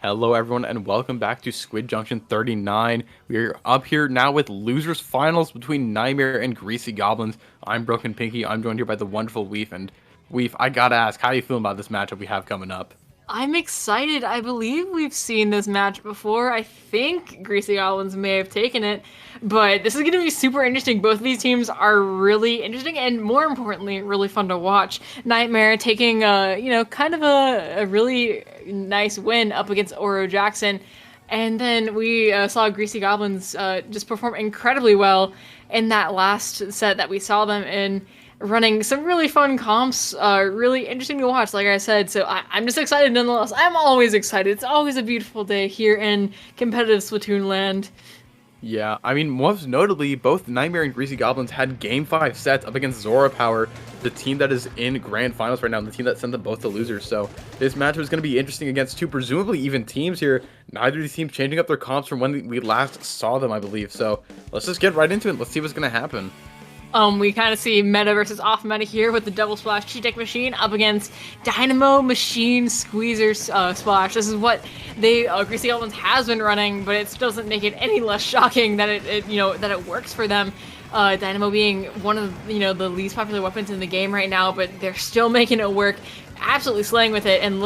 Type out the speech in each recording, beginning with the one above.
Hello, everyone, and welcome back to Squid Junction 39. We're up here now with losers finals between Nightmare and Greasy Goblins. I'm Broken Pinky. I'm joined here by the wonderful Weef. And Weef, I gotta ask, how do you feel about this matchup we have coming up? I'm excited. I believe we've seen this match before. I think Greasy Goblins may have taken it, but this is going to be super interesting. Both of these teams are really interesting and, more importantly, really fun to watch. Nightmare taking, kind of a really nice win up against Oro Jackson. And then we saw Greasy Goblins just perform incredibly well in that last set that we saw them in, running some really fun comps, really interesting to watch, like I said. So I'm just excited nonetheless. I'm always excited. It's always a beautiful day here in competitive Splatoon land. Yeah, I mean, most notably, both Nightmare and Greasy Goblins had Game 5 sets up against Zora Power, the team that is in Grand Finals right now, and the team that sent them both to losers. So this match was going to be interesting against two presumably even teams here. Neither of these teams changing up their comps from when we last saw them, I believe. So let's just get right into it. Let's see what's going to happen. We kind of see meta versus off meta here with the double splash cheat deck machine up against Dynamo Machine Squeezer splash. This is what they Greasy Goblins has been running, but it still doesn't make it any less shocking that it works for them. Dynamo being one of the least popular weapons in the game right now, but they're still making it work, absolutely slaying with it. And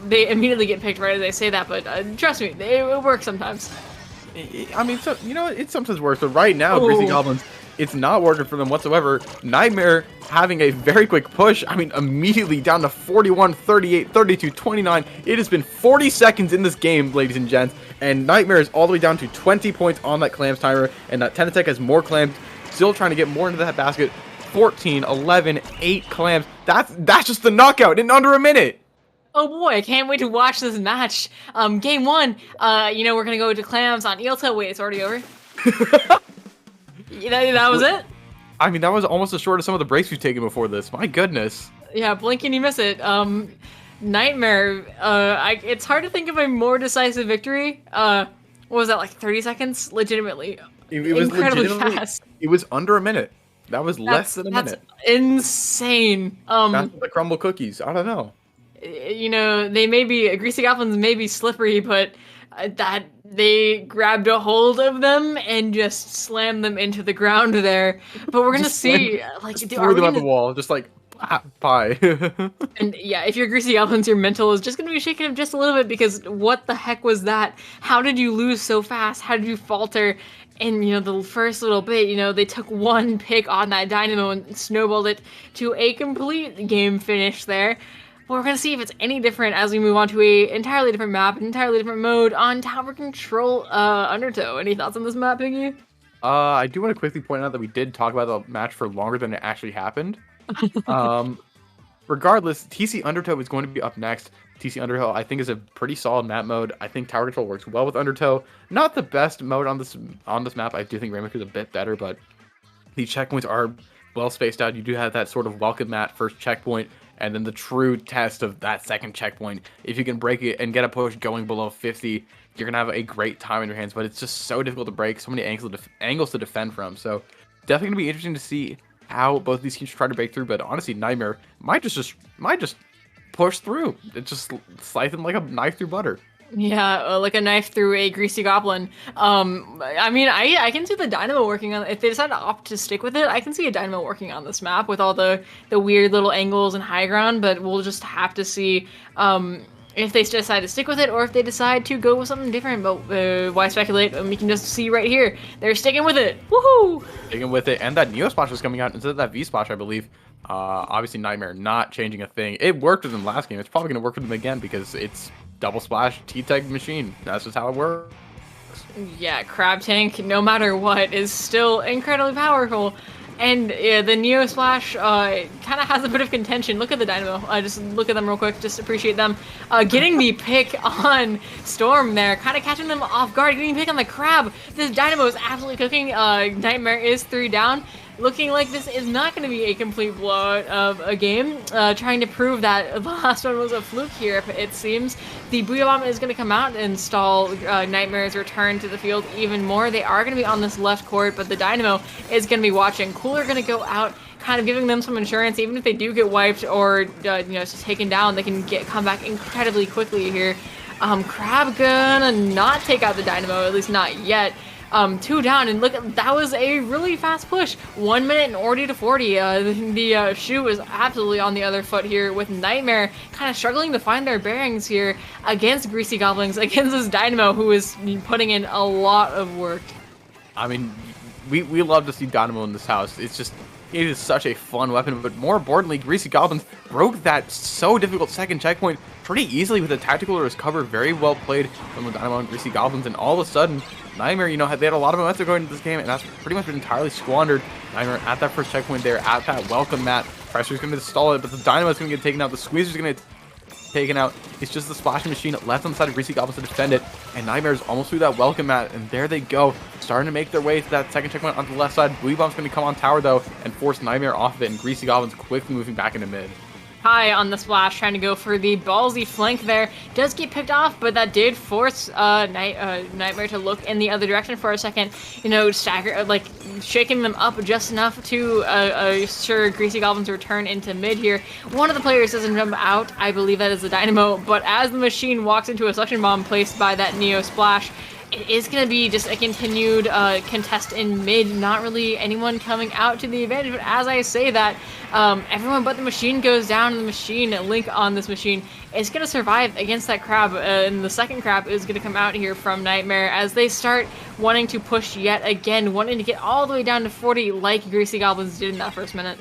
they immediately get picked right as they say that, but trust me, it works sometimes. I mean, so, it sometimes works, but right now, Greasy Goblins, it's not working for them whatsoever. Nightmare having a very quick push. I mean, immediately down to 41, 38, 32, 29. It has been 40 seconds in this game, ladies and gents, and Nightmare is all the way down to 20 points on that clams timer, and that Tenatech has more clams, still trying to get more into that basket. 14, 11, 8 clams. That's just the knockout in under a minute. Oh boy, I can't wait to watch this match. Game one, we're gonna go to clams on Eeltail. Wait, it's already over? That was it? I mean, that was almost as short as some of the breaks we've taken before this. My goodness. Yeah, blink and you miss it. Nightmare, it's hard to think of a more decisive victory. What was that, like 30 seconds? Legitimately. It was incredibly legitimately fast. It was under a minute. That was less than a minute. That's insane. That's the crumble cookies. I don't know. Greasy Goblins may be slippery, but that they grabbed a hold of them and just slammed them into the ground there. But we're gonna see, threw them on the wall, just like pie. And yeah, if you're Greasy Goblins, your mental is just gonna be shaken up just a little bit, because what the heck was that? How did you lose so fast? How did you falter? And the first little bit, they took one pick on that Dynamo and snowballed it to a complete game finish there. But we're going to see if it's any different as we move on to a entirely different map, an entirely different mode on Tower Control Undertow. Any thoughts on this map, Piggy? I do want to quickly point out that we did talk about the match for longer than it actually happened. Regardless, TC Undertow is going to be up next. TC Undertow, I think, is a pretty solid map mode. I think Tower Control works well with Undertow. Not the best mode on this map. I do think Rainmaker is a bit better, but the checkpoints are well spaced out. You do have that sort of welcome mat first checkpoint, and then the true test of that second checkpoint. If you can break it and get a push going below 50, you're going to have a great time in your hands, but it's just so difficult to break, so many angles to defend from. So definitely going to be interesting to see how both of these teams try to break through, but honestly, Nightmare might just push through. It just slice them like a knife through butter. Yeah, like a knife through a Greasy Goblin. I mean, I can see the Dynamo working on. If they decide to opt to stick with it, I can see a Dynamo working on this map with all the weird little angles and high ground. But we'll just have to see if they decide to stick with it, or if they decide to go with something different. But why speculate? We can just see right here. They're sticking with it. Woohoo! Sticking with it, and that Neo Splash is coming out instead of that V Splash, I believe. Obviously, Nightmare not changing a thing. It worked with them last game. It's probably going to work with them again because it's double splash T-Tech machine. That's just how it works. Yeah, Crab Tank, no matter what, is still incredibly powerful. And the Neo Splash kind of has a bit of contention. Look at the Dynamo. Just look at them real quick. Just appreciate them. Getting the pick on Storm there, kind of catching them off guard. Getting the pick on the Crab. This Dynamo is absolutely cooking. Nightmare is 3 down. Looking like this is not going to be a complete blowout of a game. Trying to prove that the last one was a fluke here, it seems. The Booyah Bomb is going to come out and stall Nightmare's return to the field even more. They are going to be on this left court, but the Dynamo is going to be watching. Cooler going to go out, kind of giving them some insurance. Even if they do get wiped or taken down, they can come back incredibly quickly here. Crab gonna not take out the Dynamo, at least not yet. 2 down, and look, that was a really fast push. 1 minute and 40 to 40. The shoe is absolutely on the other foot here, with Nightmare kind of struggling to find their bearings here against Greasy Goblins, against this Dynamo who is putting in a lot of work. I mean, we love to see Dynamo in this house. It is such a fun weapon, but more importantly, Greasy Goblins broke that so difficult second checkpoint pretty easily with a tactical that was covered, very well played from the Dynamo and Greasy Goblins, and all of a sudden, Nightmare, they had a lot of momentum going into this game, and that's pretty much been entirely squandered. Nightmare at that first checkpoint there, at that welcome mat. Pressure's going to stall it, but the Dynamo's going to get taken out. The Squeezer's going to get taken out. It's just the splashing machine left on the side of Greasy Goblins to defend it, and Nightmare's almost through that welcome mat, and there they go, starting to make their way to that second checkpoint on the left side. Blue Bomb's going to come on tower, though, and force Nightmare off of it, and Greasy Goblins quickly moving back into mid. High on the splash, trying to go for the ballsy flank there. Does get picked off, but that did force Nightmare to look in the other direction for a second. Stagger, like, shaking them up just enough to assure Greasy Goblin's return into mid here. One of the players doesn't jump out. I believe that is the Dynamo, but as the machine walks into a suction bomb placed by that Neo Splash, it is going to be just a continued contest in mid, not really anyone coming out to the advantage. But as I say that, everyone but the machine goes down, and the machine, Link on this machine, is going to survive against that crab. And the second crab is going to come out here from Nightmare as they start wanting to push yet again, wanting to get all the way down to 40 like Greasy Goblins did in that first minute.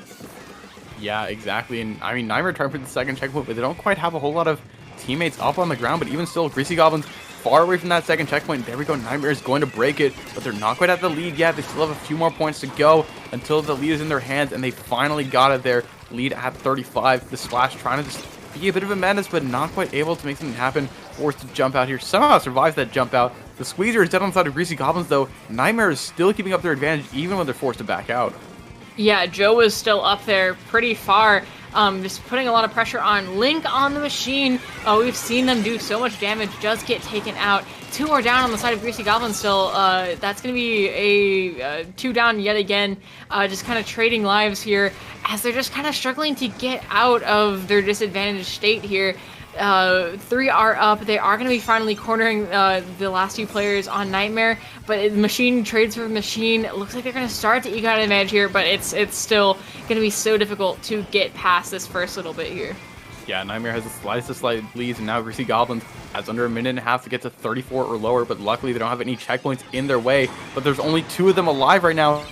Yeah, exactly. And I mean, Nightmare trying for the second checkpoint, but they don't quite have a whole lot of teammates up on the ground. But even still, Greasy Goblins far away from that second checkpoint. There we go. Nightmare is going to break it, but they're not quite at the lead yet. They still have a few more points to go until the lead is in their hands, and they finally got it there. Lead at 35. The Splash trying to just be a bit of a menace, but not quite able to make something happen. Forced to jump out here. Somehow survives that jump out. The Squeezer is dead on the side of Greasy Goblins, though. Nightmare is still keeping up their advantage, even when they're forced to back out. Yeah, Joe is still up there pretty far. Just putting a lot of pressure on Link on the machine. We've seen them do so much damage, just get taken out. 2 are down on the side of Greasy Goblin still. That's going to be a 2 down yet again. Just kind of trading lives here as they're just kind of struggling to get out of their disadvantaged state here. 3 are up. They are going to be finally cornering the last 2 players on Nightmare, but the machine trades for the machine. It looks like they're going to start to eke out an advantage here, but it's still going to be so difficult to get past this first little bit here. Yeah, Nightmare has the slightest of slight leads, and now Greasy Goblins has under a minute and a half to get to 34 or lower, but luckily they don't have any checkpoints in their way. But there's only 2 of them alive right now.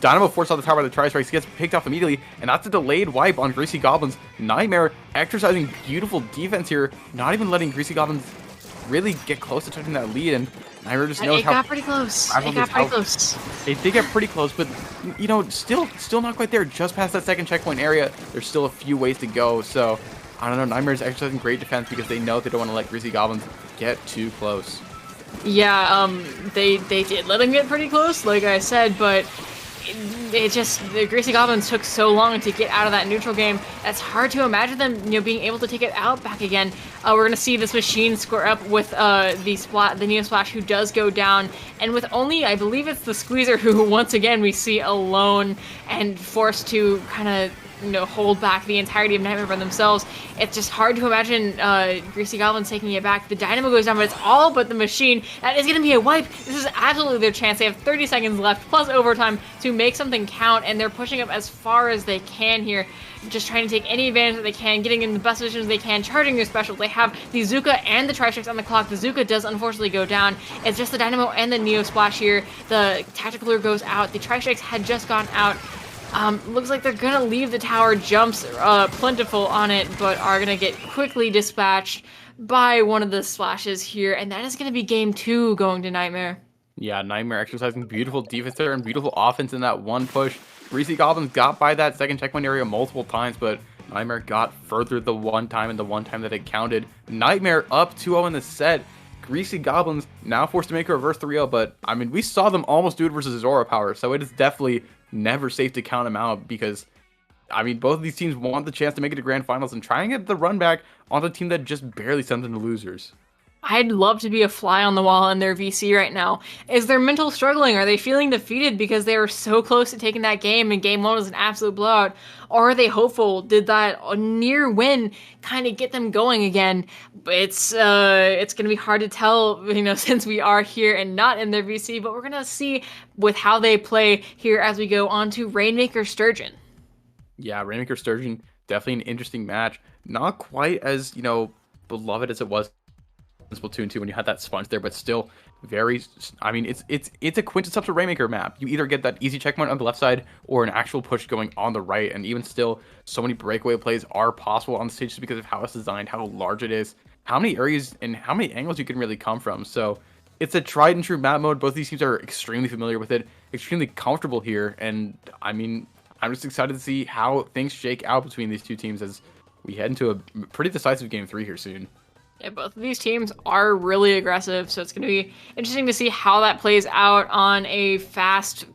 Dynamo forced out the tower by the Tri-Strikes, gets picked off immediately, and that's a delayed wipe on Greasy Goblins. Nightmare exercising beautiful defense here, not even letting Greasy Goblins really get close to touching that lead, and Nightmare just knows how... It got pretty close. It got pretty close. They did get pretty close, but, still not quite there. Just past that second checkpoint area, there's still a few ways to go, so... I don't know, Nightmare's exercising great defense because they know they don't want to let Greasy Goblins get too close. Yeah, they did let him get pretty close, like I said, but... the Greasy Goblins took so long to get out of that neutral game. It's hard to imagine them, being able to take it out back again. We're gonna see this machine square up with the Neo Splash, who does go down, and with only, I believe it's the Squeezer, who once again we see alone and forced to kind of hold back the entirety of Nightmare by themselves. It's just hard to imagine Greasy Goblins taking it back. The Dynamo goes down, but it's all but the machine. That is going to be a wipe. This is absolutely their chance. They have 30 seconds left, plus overtime, to make something count, and they're pushing up as far as they can here, just trying to take any advantage that they can, getting in the best positions they can, charging their specials. They have the Zuka and the Tri-Strikes on the clock. The Zuka does unfortunately go down. It's just the Dynamo and the Neo Splash here. The Tactical Lure goes out. The Tri-Strikes had just gone out. Looks like they're gonna leave the tower. Jumps plentiful on it, but are gonna get quickly dispatched by one of the splashes here, and that is gonna be game 2 going to Nightmare. Yeah, Nightmare exercising beautiful defense there and beautiful offense in that one push. Greasy Goblins got by that second checkpoint area multiple times, but Nightmare got further the one time, and the one time that it counted. Nightmare up 2-0 in the set. Greasy Goblins now forced to make a reverse 3-0, but I mean, we saw them almost do it versus Zora Power, so it is definitely never safe to count them out because, I mean, both of these teams want the chance to make it to grand finals and try and get the run back on the team that just barely sent them to losers. I'd love to be a fly on the wall in their VC right now. Is their mental struggling? Are they feeling defeated because they were so close to taking that game and game one was an absolute blowout? Or are they hopeful? Did that near win kind of get them going again? It's gonna be hard to tell, since we are here and not in their VC, but we're gonna see with how they play here as we go on to Rainmaker Sturgeon. Yeah, Rainmaker Sturgeon, definitely an interesting match. Not quite as, beloved as it was Splatoon 2 when you had that sponge there, but still very, I mean, it's a quintessential Rainmaker map. You either get that easy checkpoint on the left side or an actual push going on the right, and even still, so many breakaway plays are possible on the stage just because of how it's designed, how large it is, how many areas and how many angles you can really come from. So it's a tried and true map mode. Both these teams are extremely familiar with it, extremely comfortable here, and I mean, I'm just excited to see how things shake out between these two teams as we head into a pretty decisive game 3 here soon. Yeah, both of these teams are really aggressive, so it's going to be interesting to see how that plays out on a fast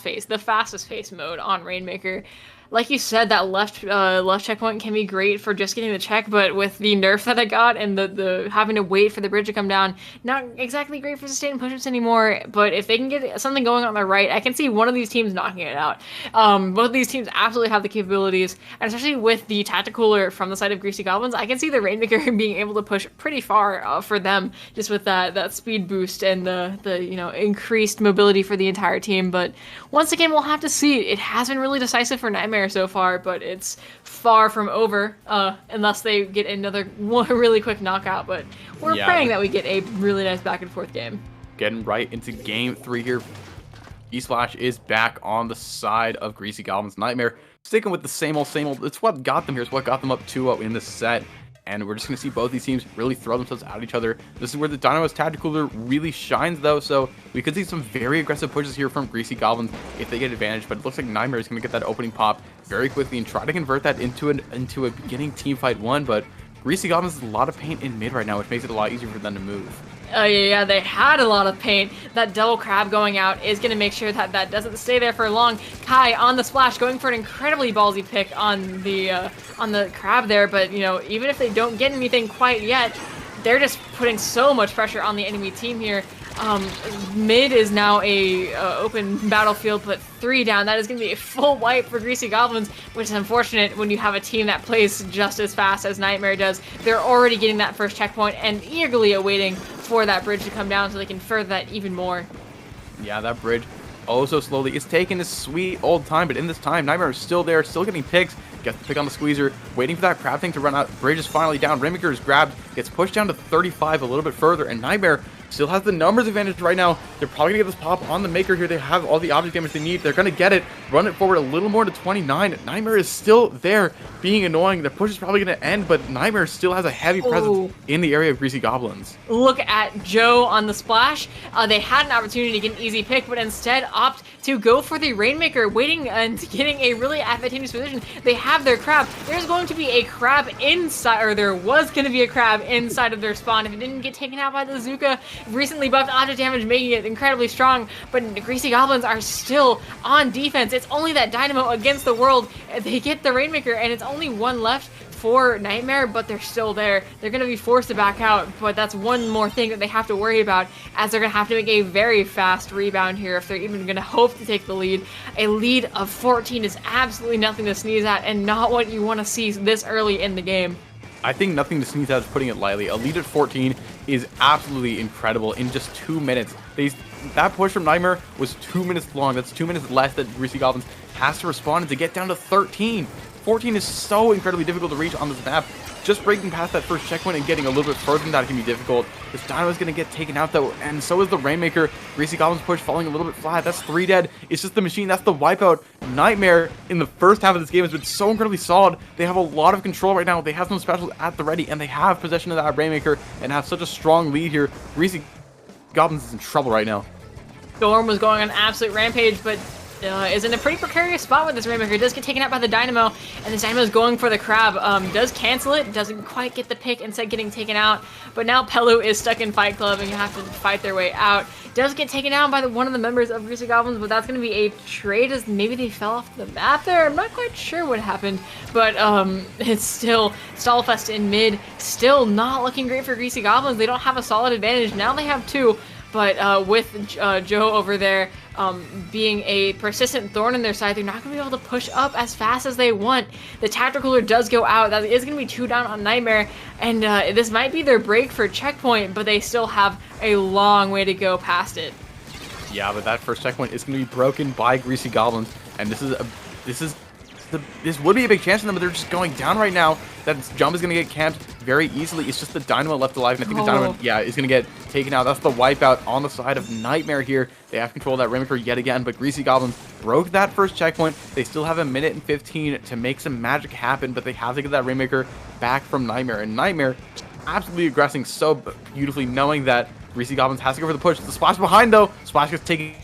pace, the fastest pace mode on Rainmaker. Like you said, that left checkpoint can be great for just getting the check, but with the nerf that I got and the having to wait for the bridge to come down, not exactly great for sustained push-ups anymore. But if they can get something going on the right, I can see one of these teams knocking it out. Both of these teams absolutely have the capabilities, and especially with the tacticooler from the side of Greasy Goblins, I can see the Rainmaker being able to push pretty far for them, just with that speed boost and the increased mobility for the entire team. But once again, we'll have to see. It has been really decisive for Nightmare so far, but it's far from over unless they get another really quick knockout. But we're praying that we get a really nice back and forth game. Getting right into game 3 here. E-Splash is back on the side of Greasy Goblins. Nightmare sticking with the same old. It's what got them here. It's what got them up 2-0 in the set. And we're just going to see both these teams really throw themselves at each other. This is where the Dynamo's Tacticooler really shines, though. So we could see some very aggressive pushes here from Greasy Goblins if they get advantage. But it looks like Nightmare is going to get that opening pop very quickly and try to convert that into a beginning team fight 1. But Greasy Goblins has a lot of paint in mid right now, which makes it a lot easier for them to move. Yeah, they had a lot of paint. That double crab going out is going to make sure that that doesn't stay there for long. Kai on the splash, going for an incredibly ballsy pick on the crab there, but even if they don't get anything quite yet, they're just putting so much pressure on the enemy team here. Mid is now a open battlefield, but 3 down. That is going to be a full wipe for Greasy Goblins, which is unfortunate when you have a team that plays just as fast as Nightmare does. They're already getting that first checkpoint and eagerly awaiting for that bridge to come down so they can further that even more. Yeah, that bridge, oh so slowly. It's taking his sweet old time, but in this time, Nightmare is still there, still getting picks. Gets the pick on the squeezer, waiting for that crab thing to run out. Bridge is finally down. Rainmaker is grabbed, gets pushed down to 35 a little bit further, and Nightmare still has the numbers advantage right now. They're probably gonna get this pop on the Maker here. They have all the object damage they need. They're gonna get it, run it forward a little more to 29. Nightmare is still there, being annoying. The push is probably gonna end, but Nightmare still has a heavy presence in the area of Greasy Goblins. Look at Joe on the splash. They had an opportunity to get an easy pick, but instead opt to go for the Rainmaker, waiting and getting a really advantageous position. They have their crab. There's going to be a crab inside, or there was going to be a crab inside of their spawn if it didn't get taken out by the Zuka. Recently buffed object damage, making it incredibly strong, but the Greasy Goblins are still on defense. It's only that Dynamo against the world. They get the Rainmaker, and it's only 1 left for Nightmare, but they're still there. They're going to be forced to back out, but that's one more thing that they have to worry about, as they're going to have to make a very fast rebound here if they're even going to hope to take the lead. A lead of 14 is absolutely nothing to sneeze at, and not what you want to see this early in the game. I think nothing to sneeze at is putting it lightly. A lead at 14 is absolutely incredible in just 2 minutes. That push from Nightmare was 2 minutes long. That's 2 minutes less that Greasy Goblins has to respond, and to get down to 13. 14 is so incredibly difficult to reach on this map. Just breaking past that first checkpoint and getting a little bit further than that can be difficult. This Dynamo is going to get taken out though, and so is the Rainmaker. Greasy Goblins push falling a little bit flat. That's 3 dead. It's just the machine. That's the wipeout. Nightmare in the first half of this game has been so incredibly solid. They have a lot of control right now. They have some specials at the ready, and they have possession of that Rainmaker and have such a strong lead here. Greasy Goblins is in trouble right now. Storm was going on an absolute rampage, but is in a pretty precarious spot with this Rainmaker. It does get taken out by the Dynamo, and this Dynamo is going for the Crab. Does cancel it, doesn't quite get the pick, instead getting taken out. But now Pelu is stuck in Fight Club, and you have to fight their way out. Does get taken out by one of the members of Greasy Goblins, but that's going to be a trade as maybe they fell off the map there. I'm not quite sure what happened, but it's still Stallfest in mid. Still not looking great for Greasy Goblins. They don't have a solid advantage. Now they have two, but with Joe over there being a persistent thorn in their side, they're not going to be able to push up as fast as they want. The Tactical Cooler does go out. That is going to be 2 down on Nightmare, and this might be their break for checkpoint, but they still have a long way to go past it. Yeah, but that first checkpoint is going to be broken by Greasy Goblins, and this would be a big chance for them, but they're just going down right now. That jump is going to get camped very easily. It's just the Dynamo left alive, and I think the Dynamo, yeah, is going to get taken out. That's the wipeout on the side of Nightmare here. They have control of that Rainmaker yet again, but Greasy Goblins broke that first checkpoint. They still have 1 minute and 15 to make some magic happen, but they have to get that Rainmaker back from Nightmare. And Nightmare absolutely aggressing so beautifully, knowing that Greasy Goblins has to go for the push. The Splash behind, though. Splash gets taken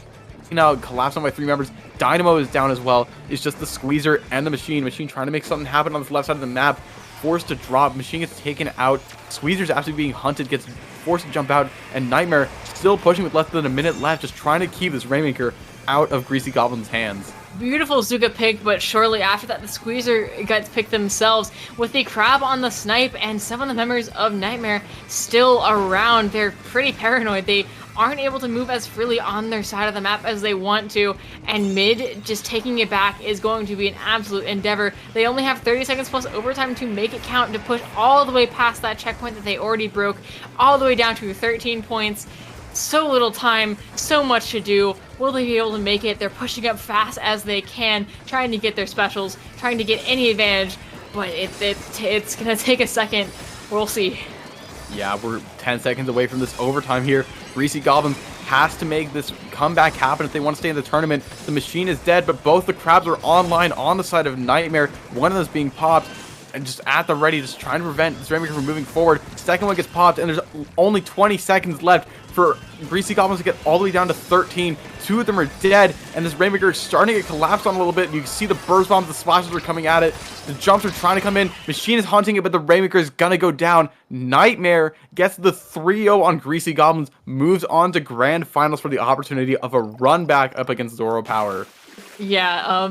out, collapsed on by 3 members. Dynamo is down as well. It's just the Squeezer and the Machine. Machine trying to make something happen on this left side of the map. Forced to drop. Machine gets taken out. Squeezer's absolutely being hunted. Gets forced to jump out. And Nightmare still pushing with less than 1 minute left. Just trying to keep this Rainmaker out of Greasy Goblin's hands. Beautiful Zuka pick, but shortly after that, the Squeezer gets picked themselves with the Crab on the snipe, and some of the members of Nightmare still around. They're pretty paranoid. They aren't able to move as freely on their side of the map as they want to, and mid just taking it back is going to be an absolute endeavor. They only have 30 seconds plus overtime to make it count, to push all the way past that checkpoint that they already broke, all the way down to 13 points. So little time, so much to do. Will they be able to make it? They're pushing up fast as they can, trying to get their specials, trying to get any advantage, but it's gonna take a second. We'll see. Yeah, we're 10 seconds away from this overtime here. Greasy Goblins has to make this comeback happen if they want to stay in the tournament. The Machine is dead, but both the Crabs are online on the side of Nightmare. One of them's being popped, and just at the ready, just trying to prevent this Rainmaker from moving forward. Second one gets popped, and there's only 20 seconds left for Greasy Goblins to get all the way down to 13. 2 of them are dead, and this Rainmaker is starting to get collapsed on a little bit. You can see the burst bombs, the splashes are coming at it. The jumps are trying to come in. Machine is hunting it, but the Rainmaker is gonna go down. Nightmare gets the 3-0 on Greasy Goblins, moves on to grand finals for the opportunity of a run back up against Zoro Power. Yeah,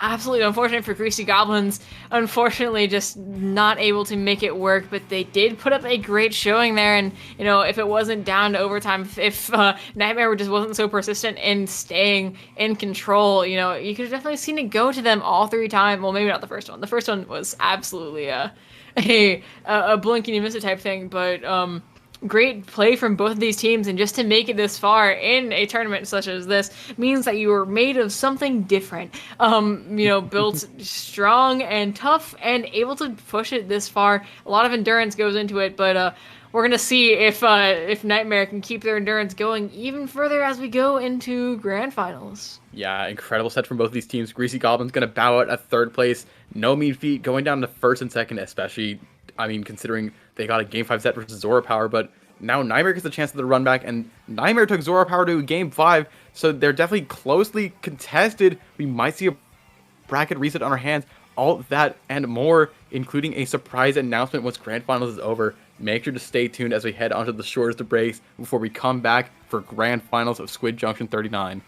absolutely unfortunate for Greasy Goblins. Unfortunately, just not able to make it work, but they did put up a great showing there. And, you know, if it wasn't down to overtime, if Nightmare just wasn't so persistent in staying in control, you know, you could have definitely seen it go to them all 3 times. Well, maybe not the first one. The first one was absolutely a blink and you miss it type thing, but great play from both of these teams, and just to make it this far in a tournament such as this means that you were made of something different, you know, built strong and tough and able to push it this far. A lot of endurance goes into it, but we're gonna see if Nightmare can keep their endurance going even further as we go into grand finals. Yeah, incredible set from both of these teams. Greasy Goblin's gonna bow out at 3rd place. No mean feat, going down to 1st and 2nd, especially, I mean, considering they got a Game 5 set versus Zoro Power, but now Nightmare gets a chance at the run back, and Nightmare took Zoro Power to Game 5, so they're definitely closely contested. We might see a bracket reset on our hands. All that and more, including a surprise announcement once Grand Finals is over. Make sure to stay tuned as we head onto the shortest of breaks before we come back for Grand Finals of Squid Junction 39.